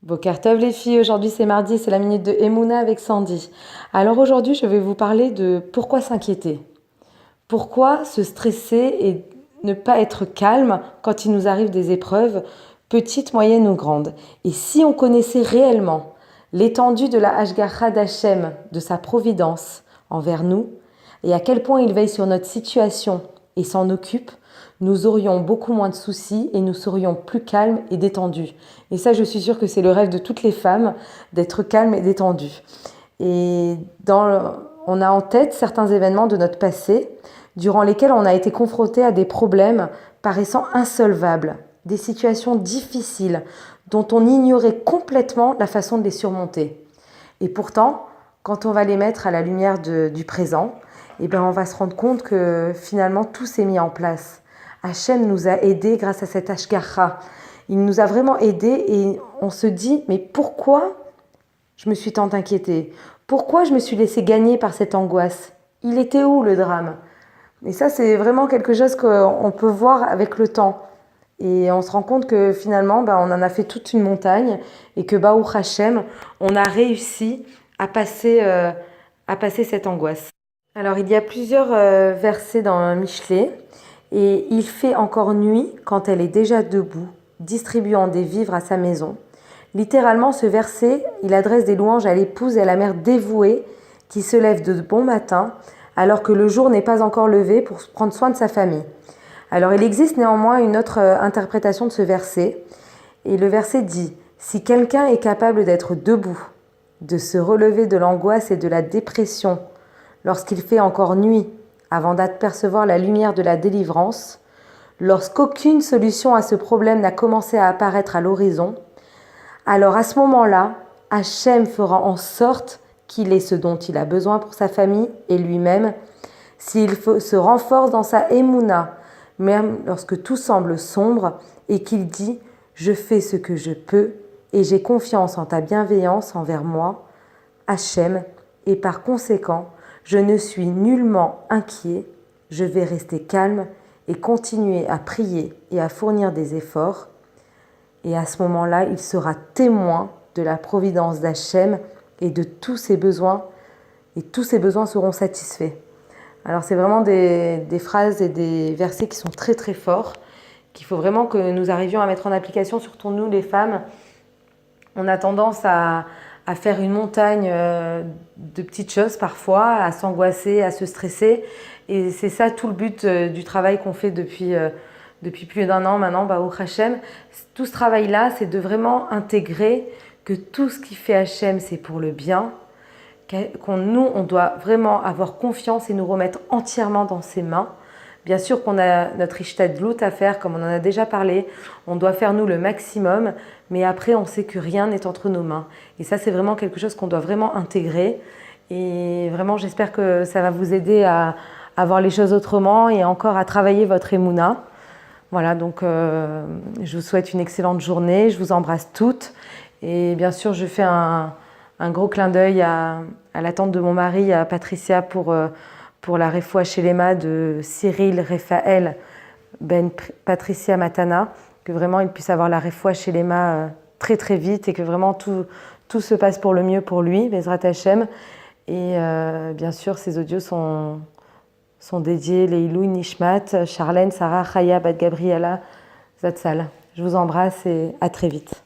Boker Tov les filles, aujourd'hui c'est mardi, c'est la minute de Emouna avec Sandy. Alors aujourd'hui je vais vous parler de pourquoi s'inquiéter. Pourquoi se stresser et ne pas être calme quand il nous arrive des épreuves, petites, moyennes ou grandes. Et si on connaissait réellement l'étendue de la Hashgacha d'Hachem, de sa providence envers nous, et à quel point il veille sur notre situation et s'en occupe, nous aurions beaucoup moins de soucis et nous serions plus calmes et détendus. Et ça, je suis sûre que c'est le rêve de toutes les femmes, d'être calmes et détendues. Et on a en tête certains événements de notre passé, durant lesquels on a été confronté à des problèmes paraissant insolvables, des situations difficiles dont on ignorait complètement la façon de les surmonter. Et pourtant, quand on va les mettre à la lumière du présent, on va se rendre compte que finalement tout s'est mis en place. Hachem nous a aidés grâce à cette Hashgacha. Il nous a vraiment aidés et on se dit, mais pourquoi je me suis tant inquiétée? Pourquoi je me suis laissée gagner par cette angoisse? Il était où le drame? Et ça, c'est vraiment quelque chose qu'on peut voir avec le temps. Et on se rend compte que finalement, on en a fait toute une montagne et que Baruch Hashem, on a réussi à passer cette angoisse. Alors, il y a plusieurs versets dans Michelet. Et il fait encore nuit quand elle est déjà debout, distribuant des vivres à sa maison. Littéralement, ce verset, il adresse des louanges à l'épouse et à la mère dévouée qui se lève de bon matin alors que le jour n'est pas encore levé pour prendre soin de sa famille. Alors, il existe néanmoins une autre interprétation de ce verset. Et le verset dit « Si quelqu'un est capable d'être debout, de se relever de l'angoisse et de la dépression lorsqu'il fait encore nuit, avant d'apercevoir la lumière de la délivrance, lorsqu'aucune solution à ce problème n'a commencé à apparaître à l'horizon, alors à ce moment-là, Hachem fera en sorte qu'il ait ce dont il a besoin pour sa famille et lui-même, s'il se renforce dans sa émouna, même lorsque tout semble sombre, et qu'il dit « Je fais ce que je peux et j'ai confiance en ta bienveillance envers moi, Hachem, et par conséquent, je ne suis nullement inquiet, je vais rester calme et continuer à prier et à fournir des efforts. Et à ce moment-là, il sera témoin de la providence d'Hachem et de tous ses besoins, et tous ses besoins seront satisfaits. » Alors c'est vraiment des phrases et des versets qui sont très très forts, qu'il faut vraiment que nous arrivions à mettre en application, surtout nous les femmes. On a tendance à faire une montagne de petites choses parfois, à s'angoisser, à se stresser. Et c'est ça tout le but du travail qu'on fait depuis plus d'un an maintenant, Baruch Hashem. Tout ce travail-là, c'est de vraiment intégrer que tout ce qui fait Hashem, c'est pour le bien. On doit vraiment avoir confiance et nous remettre entièrement dans ses mains. Bien sûr qu'on a notre ishtadlout à faire, comme on en a déjà parlé. On doit faire nous le maximum, mais après on sait que rien n'est entre nos mains. Et ça, c'est vraiment quelque chose qu'on doit vraiment intégrer. Et vraiment, j'espère que ça va vous aider à voir les choses autrement et encore à travailler votre émouna. Voilà, donc je vous souhaite une excellente journée. Je vous embrasse toutes. Et bien sûr, je fais un gros clin d'œil à la tante de mon mari, à Patricia, pour la refoua shelema de Cyril Raphaël Ben Patricia Matana, que vraiment il puisse avoir la refoua shelema très très vite et que vraiment tout se passe pour le mieux pour lui, Bezrat Hashem. Et bien sûr, ces audios sont dédiés Leilou Nishmat, Charlène, Sarah, Chaya, Bat Gabriela, Zatzal. Je vous embrasse et à très vite.